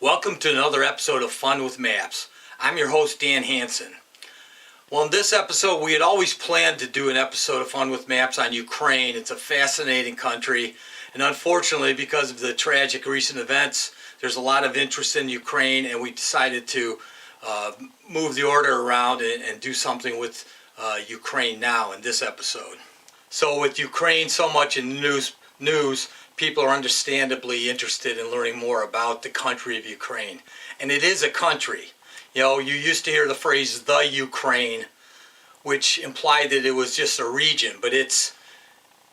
Welcome to another episode of Fun with Maps. I'm your host, Dan Hanson. Well, in this episode, we had always planned to do an episode of Fun with Maps on Ukraine. It's a fascinating country, and unfortunately, because of the tragic recent events, there's a lot of interest in Ukraine, and we decided to move the order around and do something with Ukraine now in this episode. So with Ukraine so much in the news, people are understandably interested in learning more about the country of Ukraine. And it is a country. You know, you used to hear the phrase, the Ukraine, which implied that it was just a region. But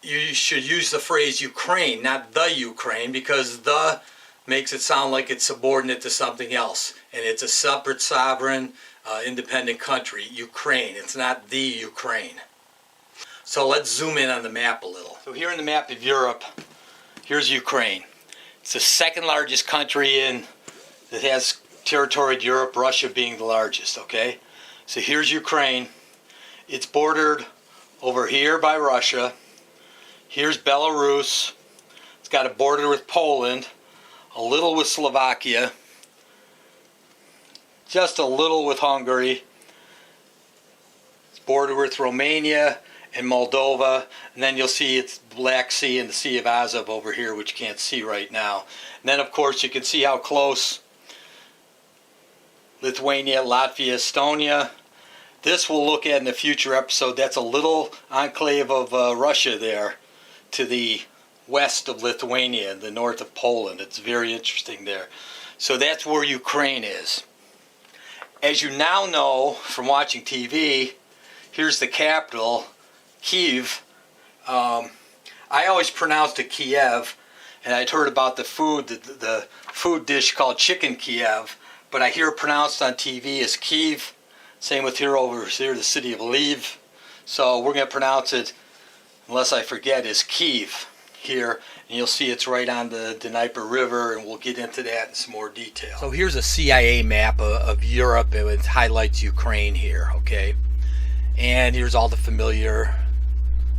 you should use the phrase Ukraine, not the Ukraine, because the makes it sound like it's subordinate to something else. And it's a separate, sovereign, independent country, Ukraine. It's not the Ukraine. So let's zoom in on the map a little. So here in the map of Europe, here's Ukraine. It's the second largest country that has territory in Europe, Russia being the largest, okay? So here's Ukraine. It's bordered over here by Russia. Here's Belarus. It's got a border with Poland, a little with Slovakia, just a little with Hungary. It's bordered with Romania and Moldova, and then you'll see it's Black Sea and the Sea of Azov over here, which you can't see right now. And then, of course, you can see how close Lithuania, Latvia, Estonia. This we'll look at in a future episode. That's a little enclave of Russia there to the west of Lithuania and the north of Poland. It's very interesting there. So that's where Ukraine is. As you now know from watching TV, here's the capital, Kiev. I always pronounced it Kiev, and I'd heard about the food dish called chicken Kiev, but I hear it pronounced on TV as Kiev. Same with over here, the city of Lviv. So we're going to pronounce it, unless I forget, as Kiev here, and you'll see it's right on the Dnieper River, and we'll get into that in some more detail. So here's a CIA map of Europe, and it highlights Ukraine here, okay? And here's all the familiar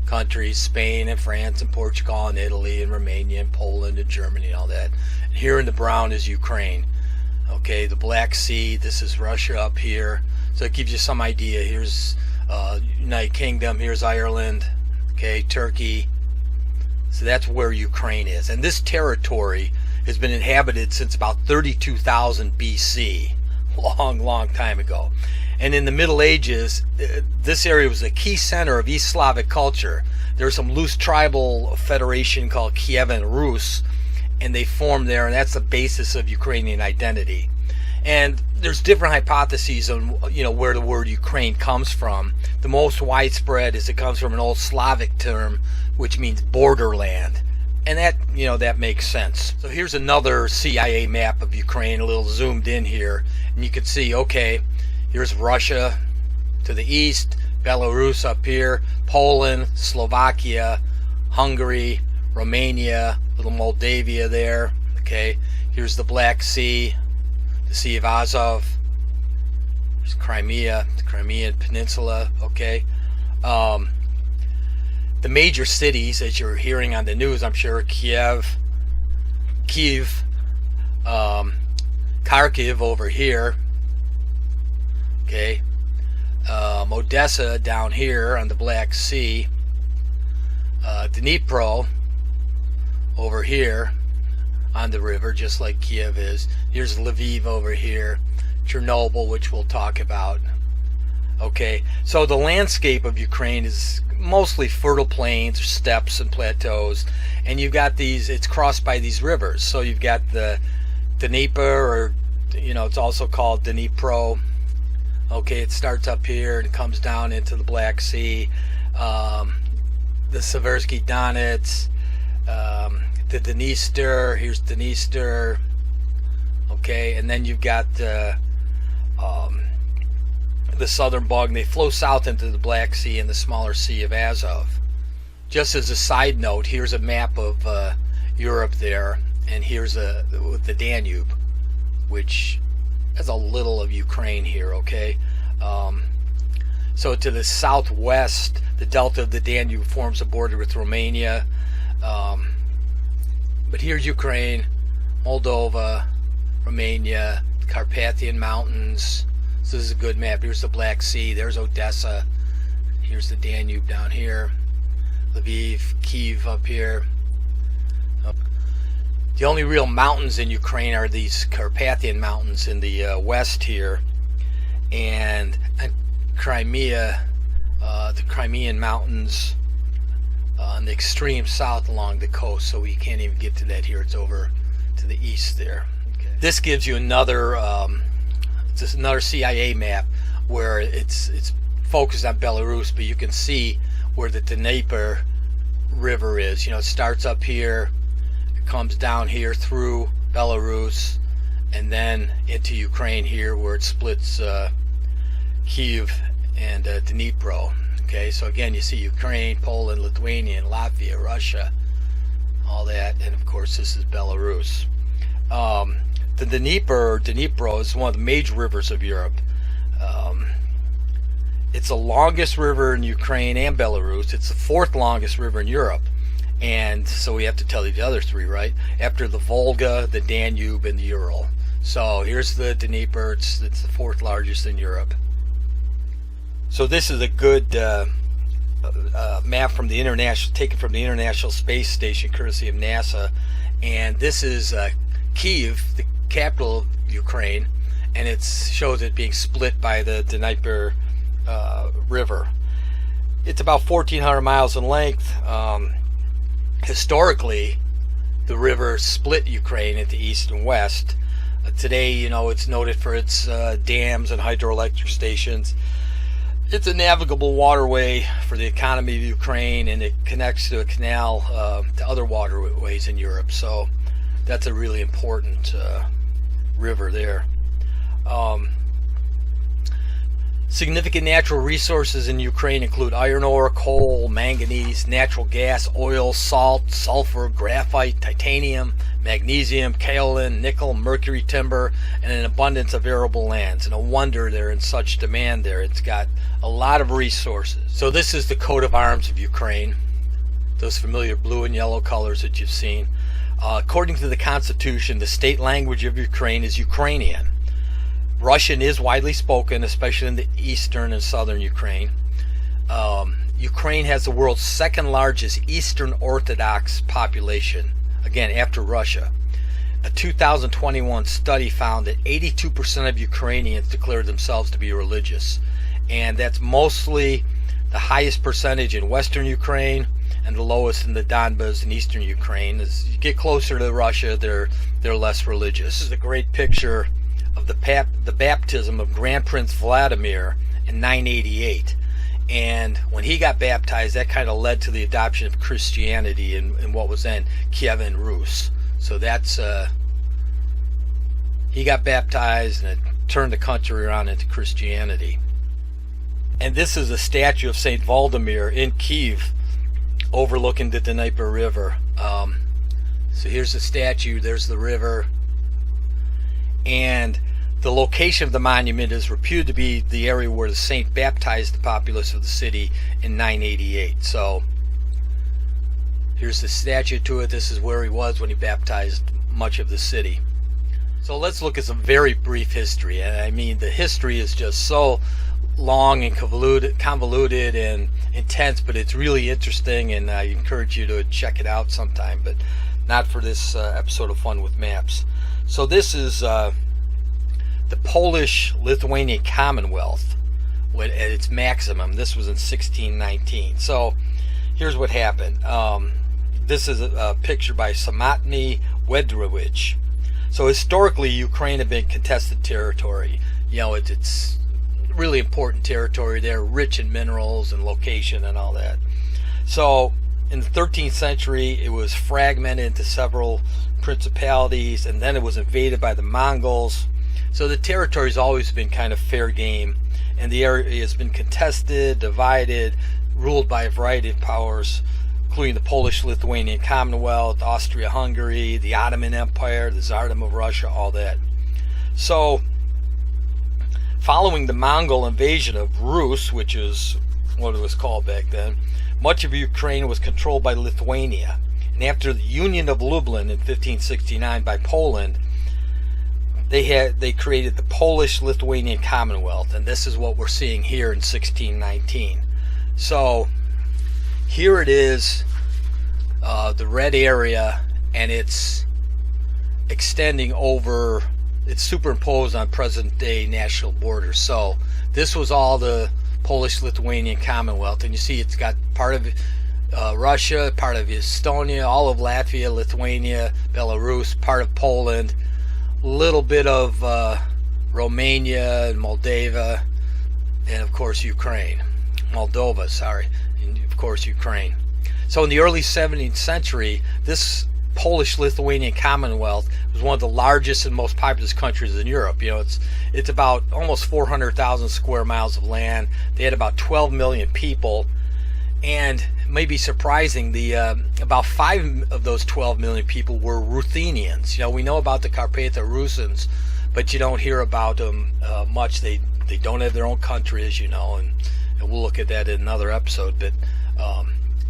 countries, Spain and France and Portugal and Italy and Romania and Poland and Germany and all that. And here in the brown is Ukraine. Okay, the Black Sea, this is Russia up here. So it gives you some idea. Here's United Kingdom, here's Ireland, okay, Turkey. So that's where Ukraine is. And this territory has been inhabited since about 32,000 BC. Long time ago. And in the Middle Ages, this area was a key center of East Slavic culture. There was some loose tribal federation called Kievan Rus, and they formed there, and that's the basis of Ukrainian identity. And there's different hypotheses on where the word Ukraine comes from. The most widespread is it comes from an old Slavic term, which means borderland. And that makes sense. So here's another CIA map of Ukraine, a little zoomed in here, and you can see, okay, here's Russia to the east, Belarus up here, Poland, Slovakia, Hungary, Romania, little Moldavia there, okay. Here's the Black Sea, the Sea of Azov, there's Crimea, the Crimean Peninsula, okay. The major cities, as you're hearing on the news, I'm sure, Kiev, Kharkiv over here, okay, Odessa down here on the Black Sea, Dnipro over here on the river, just like Kiev is. Here's Lviv over here, Chernobyl, which we'll talk about. Okay, so the landscape of Ukraine is mostly fertile plains, steppes, and plateaus, and you've got it's crossed by these rivers. So you've got the Dnieper, or it's also called Dnipro. Okay, it starts up here and comes down into the Black Sea. The Seversky Donets, the Dniester. Here's Dniester. Okay, and then you've got the southern bog, and they flow south into the Black Sea and the smaller Sea of Azov. Just as a side note, here's a map of Europe there, and here's the Danube, which has a little of Ukraine here, okay? So to the southwest, the delta of the Danube forms a border with Romania. But here's Ukraine, Moldova, Romania, Carpathian Mountains. So this is a good map. Here's the Black Sea. There's Odessa. Here's the Danube down here. Lviv, Kiev up here. The only real mountains in Ukraine are these Carpathian Mountains in the west here, and Crimea, the Crimean Mountains on the extreme south along the coast. So we can't even get to that here. It's over to the east there. Okay. This gives you another it's another CIA map where it's focused on Belarus, but you can see where the Dnieper River is. You know, it starts up here, it comes down here through Belarus, and then into Ukraine here, where it splits Kiev and Dnipro. Okay, so again, you see Ukraine, Poland, Lithuania, Latvia, Russia, all that, and of course this is Belarus. The Dnipro is one of the major rivers of Europe. It's the longest river in Ukraine and Belarus. It's the fourth longest river in Europe. And so we have to tell you the other three, right? After the Volga, the Danube, and the Ural. So here's the Dnieper. It's the fourth largest in Europe. So this is a good map from the taken from the International Space Station, courtesy of NASA. And this is Kiev, the capital of Ukraine, and it shows it being split by the Dnieper River. It's about 1,400 miles in length. Historically, the river split Ukraine into east and west. Today, you know, it's noted for its dams and hydroelectric stations. It's a navigable waterway for the economy of Ukraine, and it connects to a canal to other waterways in Europe. So that's a really important river there. Significant natural resources in Ukraine include iron ore, coal, manganese, natural gas, oil, salt, sulfur, graphite, titanium, magnesium, kaolin, nickel, mercury, timber, and an abundance of arable lands. And no wonder they're in such demand there. It's got a lot of resources. So this is the coat of arms of Ukraine, those familiar blue and yellow colors that you've seen. According to the Constitution, the state language of Ukraine is Ukrainian. Russian is widely spoken, especially in the eastern and southern Ukraine. Ukraine has the world's second largest Eastern Orthodox population, again after Russia. A 2021 study found that 82% of Ukrainians declared themselves to be religious, and that's mostly the highest percentage in western Ukraine and the lowest in the Donbas in eastern Ukraine. As you get closer to Russia, they're less religious. This is a great picture of the baptism of Grand Prince Valdemir in 988, and when he got baptized, that kind of led to the adoption of Christianity in what was then Kievan Rus. So that's he got baptized, and it turned the country around into Christianity. And this is a statue of Saint Valdemir in Kiev, overlooking the Dnieper River. So here's the statue, there's the river, and the location of the monument is reputed to be the area where the saint baptized the populace of the city in 988. So here's the statue to it. This is where he was when he baptized much of the city. So let's look at some very brief history. And I mean, the history is just so long and convoluted and intense, but it's really interesting, and I encourage you to check it out sometime, but not for this episode of Fun with Maps. So this is the Polish-Lithuanian Commonwealth at its maximum. This was in 1619. So here's what happened. This is a picture by Samotny Wedrowicz. So historically, Ukraine had been contested territory. You know, it's really important territory there, rich in minerals and location and all that. So in the 13th century, it was fragmented into several principalities, and then it was invaded by the Mongols. So the territory's always been kind of fair game, and the area has been contested, divided, ruled by a variety of powers, including the Polish-Lithuanian Commonwealth, Austria-Hungary, the Ottoman Empire, the Tsardom of Russia, all that. So following the Mongol invasion of Rus, which is what it was called back then, much of Ukraine was controlled by Lithuania. And after the Union of Lublin in 1569 by Poland, they created the Polish-Lithuanian Commonwealth, and this is what we're seeing here in 1619. So here it is, the red area, and it's extending over, it's superimposed on present-day national borders. So this was all the Polish-Lithuanian Commonwealth, and you see it's got part of Russia, part of Estonia, all of Latvia, Lithuania, Belarus, part of Poland, a little bit of Romania and Moldova, and of course Moldova, sorry, and of course Ukraine. So in the early 17th century, this Polish-Lithuanian Commonwealth was one of the largest and most populous countries in Europe. You know, it's about almost 400,000 square miles of land. They had about 12 million people, and it may be surprising, about 5 of those 12 million people were Ruthenians. You know, we know about the Carpatho Rusins, but you don't hear about them much. They don't have their own country, as you know, and we'll look at that in another episode. But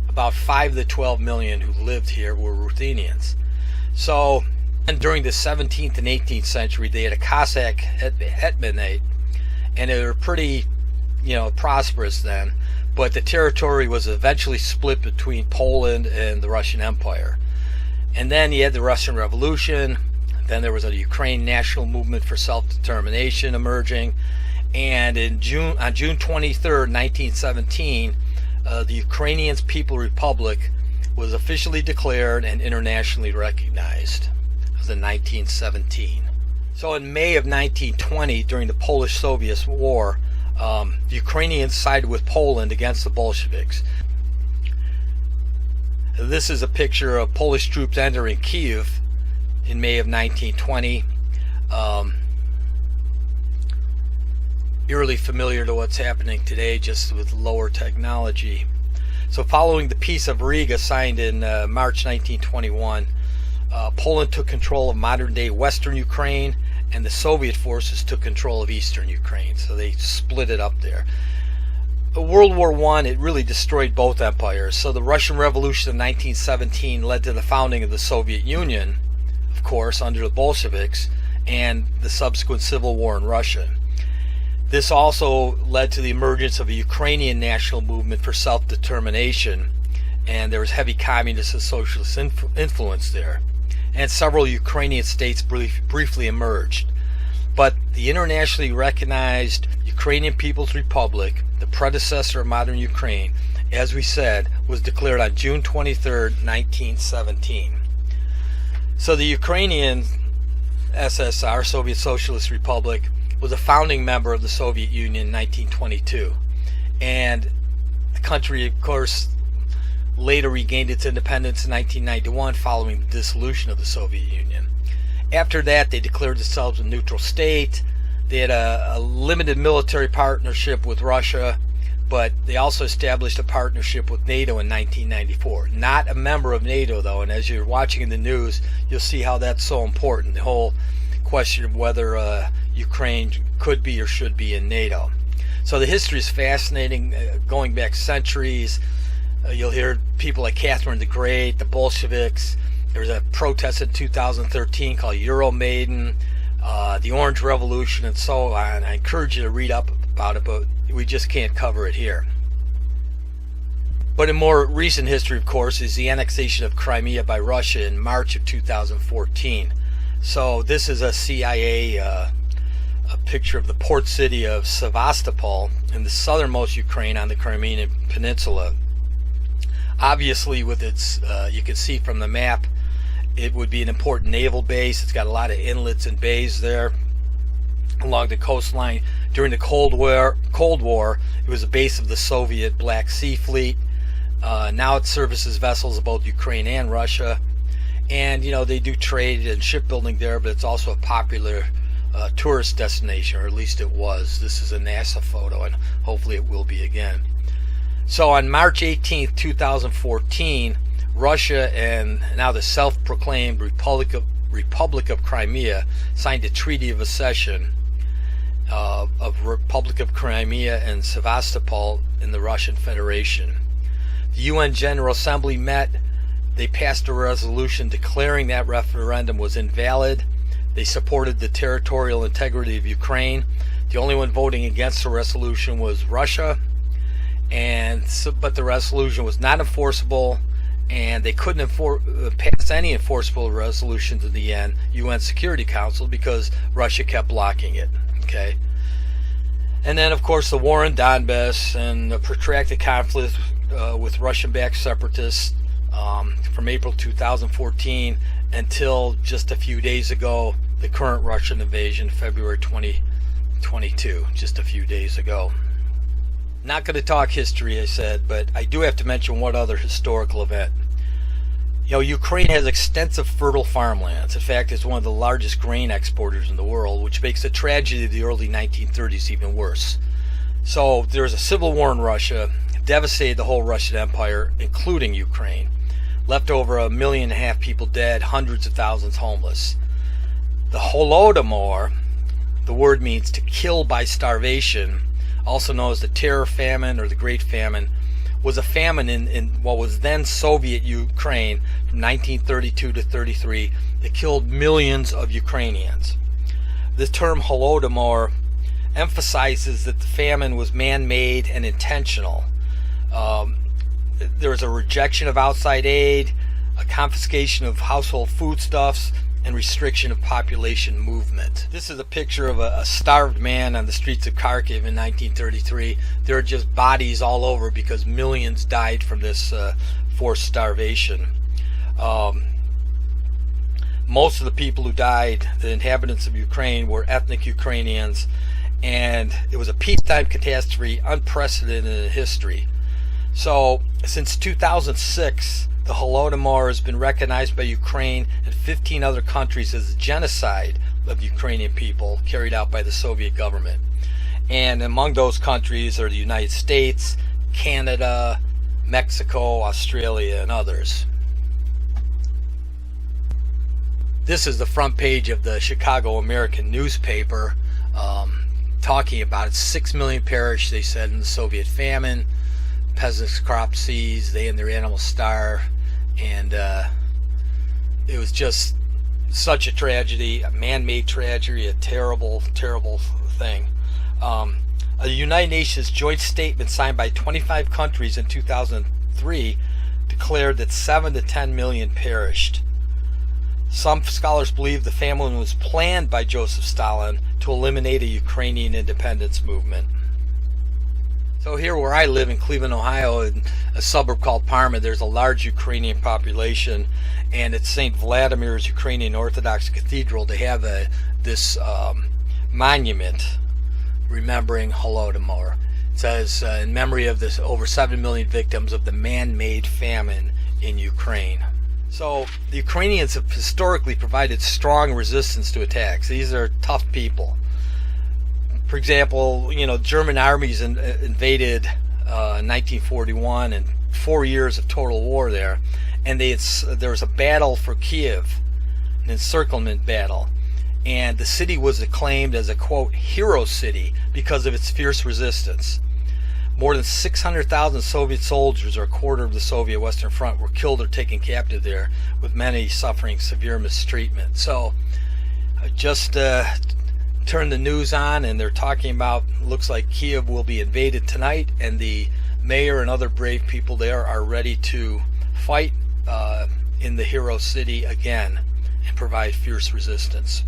about 5 of the 12 million who lived here were Ruthenians. So, and during the 17th and 18th century, they had a Cossack hetmanate, and they were pretty, you know, prosperous then. But the territory was eventually split between Poland and the Russian Empire. And then you had the Russian Revolution. Then there was a Ukraine national movement for self-determination emerging. And on June 23rd, 1917, the Ukrainian People's Republic was officially declared and internationally recognized. It was in 1917. So in May of 1920, during the Polish-Soviet War, the Ukrainians sided with Poland against the Bolsheviks. This is a picture of Polish troops entering Kiev in May of 1920. Eerily familiar to what's happening today, just with lower technology. So following the Peace of Riga signed in March 1921, Poland took control of modern-day Western Ukraine, and the Soviet forces took control of Eastern Ukraine. So they split it up there. World War I, it really destroyed both empires. So the Russian Revolution of 1917 led to the founding of the Soviet Union, of course, under the Bolsheviks, and the subsequent civil war in Russia. This also led to the emergence of a Ukrainian national movement for self-determination, and there was heavy communist and socialist influence there. And several Ukrainian states briefly emerged. But the internationally recognized Ukrainian People's Republic, the predecessor of modern Ukraine, as we said, was declared on June 23rd, 1917. So the Ukrainian SSR, Soviet Socialist Republic, was a founding member of the Soviet Union in 1922. And the country, of course, later regained its independence in 1991 following the dissolution of the Soviet Union. After that, they declared themselves a neutral state. They had a limited military partnership with Russia, but they also established a partnership with NATO in 1994. Not a member of NATO, though, and as you're watching in the news, you'll see how that's so important, the whole question of whether Ukraine could be or should be in NATO. So the history is fascinating, going back centuries. You'll hear people like Catherine the Great, the Bolsheviks. There was a protest in 2013 called Euromaidan, the Orange Revolution, and so on. I encourage you to read up about it, but we just can't cover it here. But in more recent history, of course, is the annexation of Crimea by Russia in March of 2014. So this is a CIA a picture of the port city of Sevastopol in the southernmost Ukraine on the Crimean Peninsula. Obviously, with its, you can see from the map, it would be an important naval base. It's got a lot of inlets and bays there along the coastline. During the Cold War, it was a base of the Soviet Black Sea Fleet. Now it services vessels of both Ukraine and Russia. And, you know, they do trade and shipbuilding there, but it's also a popular tourist destination, or at least it was. This is a NASA photo, and hopefully it will be again. So on March 18th, 2014, Russia and now the self-proclaimed Republic of Crimea signed a treaty of accession of Republic of Crimea and Sevastopol in the Russian Federation. The UN General Assembly met. They passed a resolution declaring that referendum was invalid. They supported the territorial integrity of Ukraine. The only one voting against the resolution was Russia, but the resolution was not enforceable, and they couldn't pass any enforceable resolutions in the UN Security Council because Russia kept blocking it. Okay. And then, of course, the war in Donbass and the protracted conflict with Russian-backed separatists from April 2014 until just a few days ago, the current Russian invasion, February 2022, just a few days ago. Not going to talk history, I said, but I do have to mention one other historical event. You know, Ukraine has extensive fertile farmlands. In fact, it's one of the largest grain exporters in the world, which makes the tragedy of the early 1930s even worse. So there was a civil war in Russia, devastated the whole Russian Empire, including Ukraine. Left over 1.5 million people dead, hundreds of thousands homeless. The Holodomor, the word means to kill by starvation, also known as the Terror Famine or the Great Famine, was a famine in what was then Soviet Ukraine from 1932 to 33 that killed millions of Ukrainians. The term Holodomor emphasizes that the famine was man-made and intentional. There was a rejection of outside aid, a confiscation of household foodstuffs, and restriction of population movement. This is a picture of a starved man on the streets of Kharkiv in 1933. There are just bodies all over because millions died from this forced starvation. Most of the people who died, the inhabitants of Ukraine, were ethnic Ukrainians, and it was a peacetime catastrophe unprecedented in history. So, since 2006, the Holodomor has been recognized by Ukraine and 15 other countries as a genocide of Ukrainian people carried out by the Soviet government. And among those countries are the United States, Canada, Mexico, Australia, and others. This is the front page of the Chicago American newspaper talking about it. 6 million perished, they said, in the Soviet famine. Peasants' crops seized, they and their animals starved. And it was just such a tragedy, a man-made tragedy, a terrible, terrible thing. A United Nations joint statement signed by 25 countries in 2003 declared that 7 to 10 million perished. Some scholars believe the famine was planned by Joseph Stalin to eliminate a Ukrainian independence movement. So here where I live in Cleveland, Ohio, in a suburb called Parma, there's a large Ukrainian population, and at St. Vladimir's Ukrainian Orthodox Cathedral, they have this monument remembering Holodomor. It says, in memory of this over 7 million victims of the man-made famine in Ukraine. So the Ukrainians have historically provided strong resistance to attacks. These are tough people. For example, you know, German armies invaded in 1941 and 4 years of total war there, and there was a battle for Kiev, an encirclement battle, and the city was acclaimed as a, quote, hero city because of its fierce resistance. More than 600,000 Soviet soldiers, or a quarter of the Soviet Western Front, were killed or taken captive there, with many suffering severe mistreatment. So just turn the news on, and they're talking about, looks like Kiev will be invaded tonight, and the mayor and other brave people there are ready to fight in the hero city again and provide fierce resistance.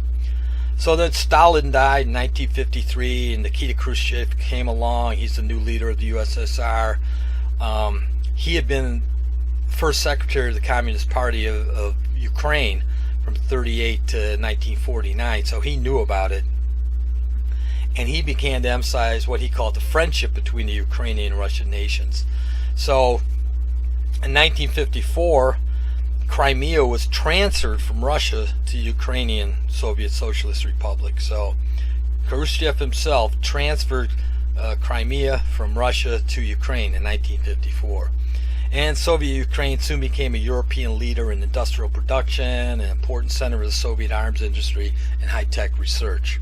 So then Stalin died in 1953, and Nikita Khrushchev came along. He's the new leader of the USSR. He had been first secretary of the Communist Party of Ukraine from 1938 to 1949, so he knew about it. And he began to emphasize what he called the friendship between the Ukrainian and Russian nations. So in 1954, Crimea was transferred from Russia to Ukrainian Soviet Socialist Republic. So Khrushchev himself transferred Crimea from Russia to Ukraine in 1954. And Soviet Ukraine soon became a European leader in industrial production, an important center of the Soviet arms industry and high-tech research.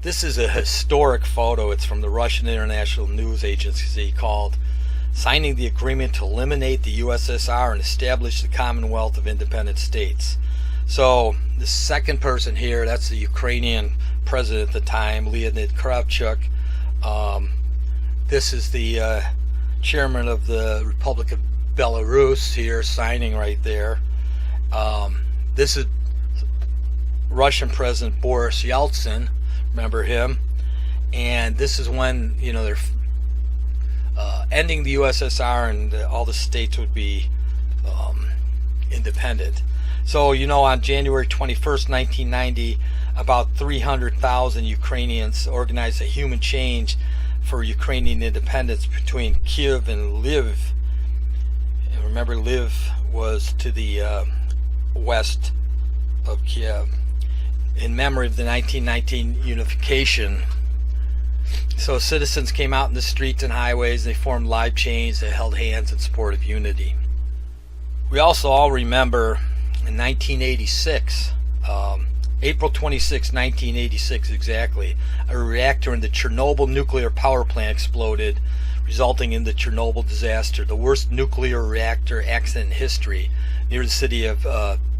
This is a historic photo. It's from the Russian International News Agency called Signing the Agreement to Eliminate the USSR and Establish the Commonwealth of Independent States. So the second person here, that's the Ukrainian president at the time, Leonid Kravchuk. This is the chairman of the Republic of Belarus here, signing right there. This is Russian President Boris Yeltsin, remember him? And this is when, you know, they're ending the USSR and all the states would be independent. So, you know, on January 21st, 1990, about 300,000 Ukrainians organized a human change for Ukrainian independence between Kiev and Lviv. And remember, Lviv was to the west of Kiev, in memory of the 1919 unification. So citizens came out in the streets and highways, they formed live chains, they held hands in support of unity. We also all remember in 1986, April 26, 1986 exactly, a reactor in the Chernobyl nuclear power plant exploded, resulting in the Chernobyl disaster, the worst nuclear reactor accident in history, near the city of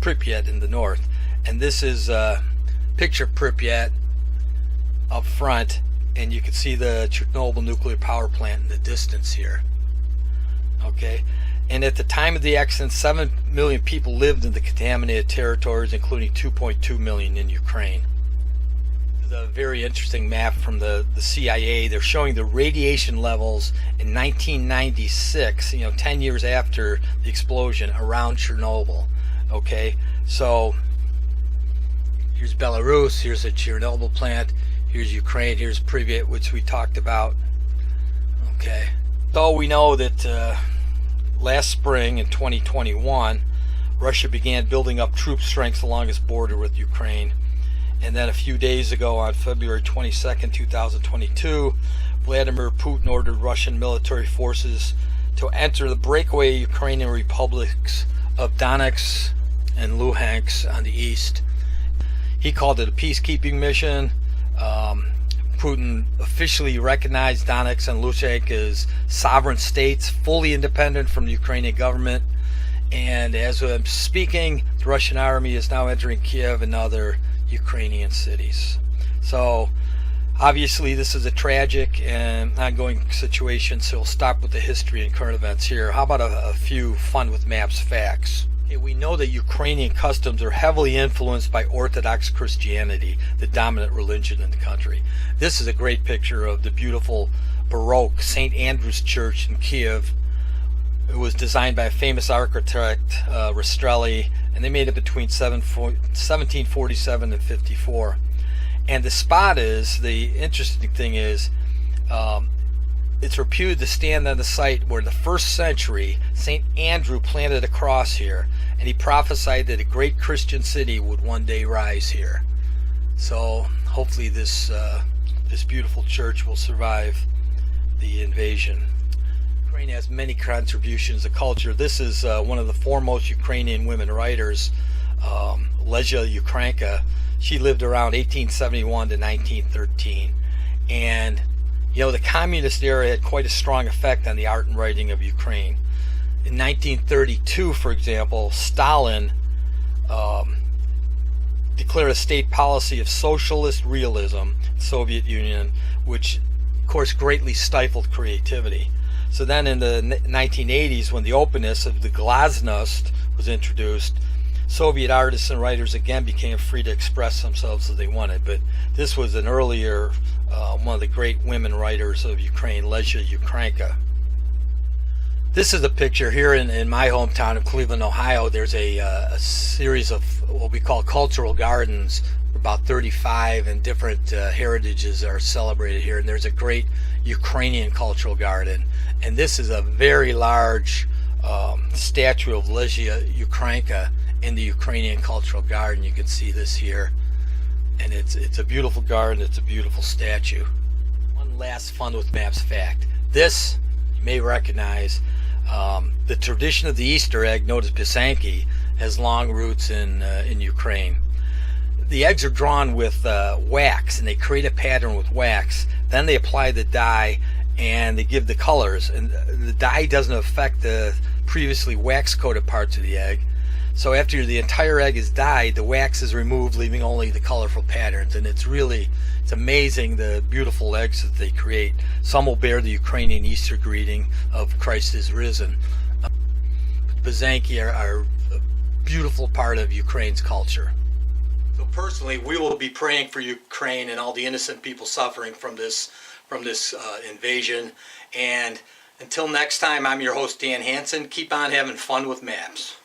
Pripyat in the north. And this is picture Pripyat up front, and you can see the Chernobyl nuclear power plant in the distance here. Okay, and at the time of the accident, 7 million people lived in the contaminated territories, including 2.2 million in Ukraine. This is a very interesting map from the CIA. They're showing the radiation levels in 1996, you know, 10 years after the explosion, around Chernobyl. Okay, so here's Belarus, here's the Chernobyl plant, here's Ukraine, here's Pripyat, which we talked about. Okay, so we know that last spring in 2021, Russia began building up troop strength along its border with Ukraine. And then a few days ago, on February 22nd, 2022, Vladimir Putin ordered Russian military forces to enter the breakaway Ukrainian republics of Donetsk and Luhansk on the east. He called it a peacekeeping mission. Putin officially recognized Donetsk and Luhansk as sovereign states, fully independent from the Ukrainian government. And as I'm speaking, the Russian army is now entering Kiev and other Ukrainian cities. So obviously this is a tragic and ongoing situation, so we'll stop with the history and current events here. How about a few fun with maps facts? Okay, we know that Ukrainian customs are heavily influenced by Orthodox Christianity, the dominant religion in the country. This is a great picture of the beautiful Baroque St. Andrew's Church in Kiev. It was designed by a famous architect, Rastrelli, and they made it between 1747 and 54. And the spot is, the interesting thing is, it's reputed to stand on the site where in the 1st century St. Andrew planted a cross here, and he prophesied that a great Christian city would one day rise here. So hopefully this beautiful church will survive the invasion. Ukraine has many contributions to culture. This is one of the foremost Ukrainian women writers, Lesia Ukrainka. She lived around 1871 to 1913, and you know, the communist era had quite a strong effect on the art and writing of Ukraine. In 1932, for example, Stalin declared a state policy of socialist realism in the Soviet Union, which of course greatly stifled creativity. So then in the 1980s, when the openness of the glasnost was introduced, Soviet artists and writers again became free to express themselves as they wanted. But this was an earlier one of the great women writers of Ukraine, Lesia Ukrainka. This is a picture here in my hometown of Cleveland, Ohio. There's a series of what we call cultural gardens, about 35, and different heritages are celebrated here. And there's a great Ukrainian cultural garden. And this is a very large statue of Lesia Ukrainka in the Ukrainian cultural garden. You can see this here. And it's a beautiful garden, it's a beautiful statue. One last fun with maps fact. This, you may recognize, the tradition of the Easter egg, known as pisanki, has long roots in Ukraine. The eggs are drawn with wax, and they create a pattern with wax. Then they apply the dye, and they give the colors. And the dye doesn't affect the previously wax-coated parts of the egg. So after the entire egg is dyed, the wax is removed, leaving only the colorful patterns. And it's amazing the beautiful eggs that they create. Some will bear the Ukrainian Easter greeting of Christ is risen. Byzanki are a beautiful part of Ukraine's culture. So personally, we will be praying for Ukraine and all the innocent people suffering from this invasion. And until next time, I'm your host, Dan Hanson. Keep on having fun with maps.